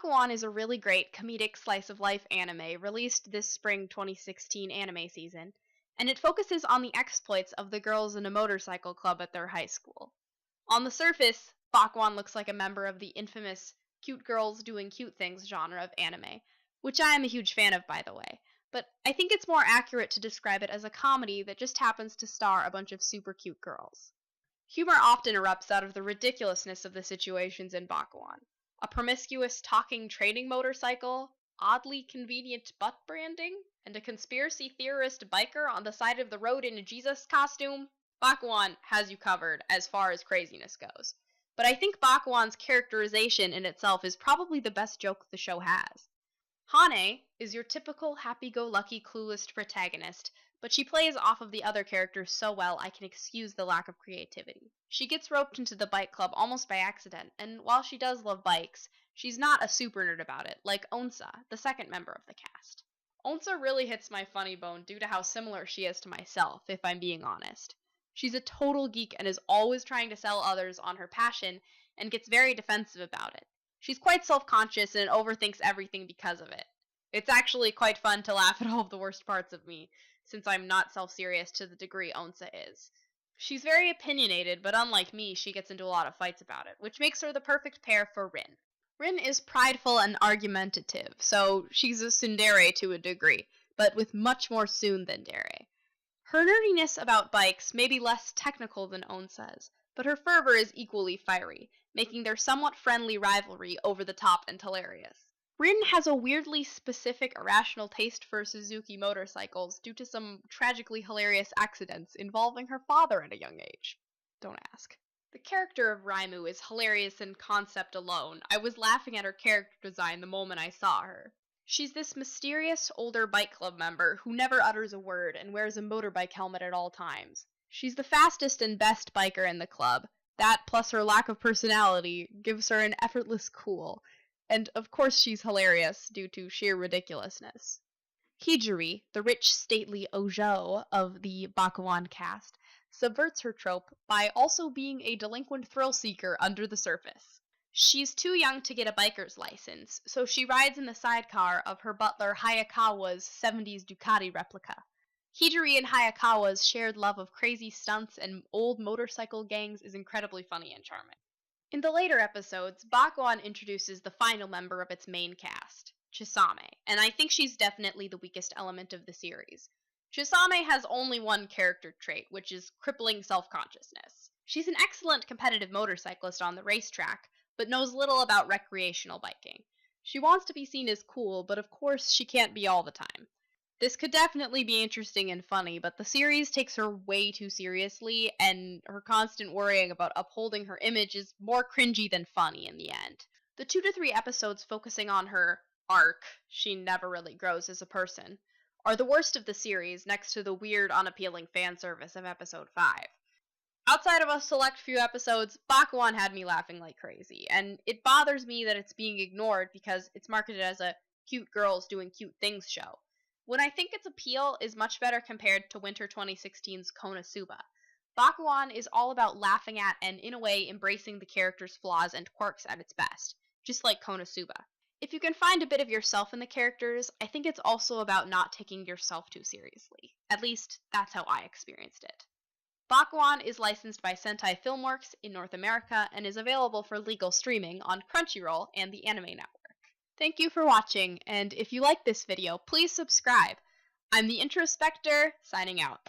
Bakuon is a really great comedic slice-of-life anime released this spring 2016 anime season, and it focuses on the exploits of the girls in a motorcycle club at their high school. On the surface, Bakuon looks like a member of the infamous cute girls doing cute things genre of anime, which I am a huge fan of, by the way, but I think it's more accurate to describe it as a comedy that just happens to star a bunch of super cute girls. Humor often erupts out of the ridiculousness of the situations in Bakuon. A promiscuous talking training motorcycle, oddly convenient butt branding, and a conspiracy theorist biker on the side of the road in a Jesus costume. Bakuon has you covered as far as craziness goes. But I think Bakuon's characterization in itself is probably the best joke the show has. Hane is your typical happy-go-lucky clueless protagonist, but she plays off of the other characters so well I can excuse the lack of creativity. She gets roped into the bike club almost by accident, and while she does love bikes, she's not a super nerd about it, like Onsa, the second member of the cast. Onsa really hits my funny bone due to how similar she is to myself, if I'm being honest. She's a total geek and is always trying to sell others on her passion, and gets very defensive about it. She's quite self-conscious and overthinks everything because of it. It's actually quite fun to laugh at all of the worst parts of me, since I'm not self-serious to the degree Onsa is. She's very opinionated, but unlike me, she gets into a lot of fights about it, which makes her the perfect pair for Rin. Rin is prideful and argumentative, so she's a tsundere to a degree, but with much more tsun than dere. Her nerdiness about bikes may be less technical than Onsa's, but her fervor is equally fiery, making their somewhat friendly rivalry over the top and hilarious. Rin has a weirdly specific irrational taste for Suzuki motorcycles due to some tragically hilarious accidents involving her father at a young age. Don't ask. The character of Raimu is hilarious in concept alone. I was laughing at her character design the moment I saw her. She's this mysterious older bike club member who never utters a word and wears a motorbike helmet at all times. She's the fastest and best biker in the club. That, plus her lack of personality, gives her an effortless cool. And of course she's hilarious due to sheer ridiculousness. Hijiri, the rich, stately Ojo of the Bakuon cast, subverts her trope by also being a delinquent thrill-seeker under the surface. She's too young to get a biker's license, so she rides in the sidecar of her butler Hayakawa's 70s Ducati replica. Hijiri and Hayakawa's shared love of crazy stunts and old motorcycle gangs is incredibly funny and charming. In the later episodes, Bakuon introduces the final member of its main cast, Chisame, and I think she's definitely the weakest element of the series. Chisame has only one character trait, which is crippling self-consciousness. She's an excellent competitive motorcyclist on the racetrack, but knows little about recreational biking. She wants to be seen as cool, but of course she can't be all the time. This could definitely be interesting and funny, but the series takes her way too seriously, and her constant worrying about upholding her image is more cringy than funny in the end. The 2 to 3 episodes focusing on her arc, she never really grows as a person, are the worst of the series next to the weird, unappealing fan service of episode 5. Outside of a select few episodes, Bakuon had me laughing like crazy, and it bothers me that it's being ignored because it's marketed as a cute girls doing cute things show, when I think its appeal is much better compared to Winter 2016's Konosuba. Bakuon is all about laughing at and, in a way, embracing the character's flaws and quirks at its best, just like Konosuba. If you can find a bit of yourself in the characters, I think it's also about not taking yourself too seriously. At least, that's how I experienced it. Bakuon is licensed by Sentai Filmworks in North America and is available for legal streaming on Crunchyroll and the Anime Network. Thank you for watching, and if you like this video, please subscribe. I'm the Introspector, signing out.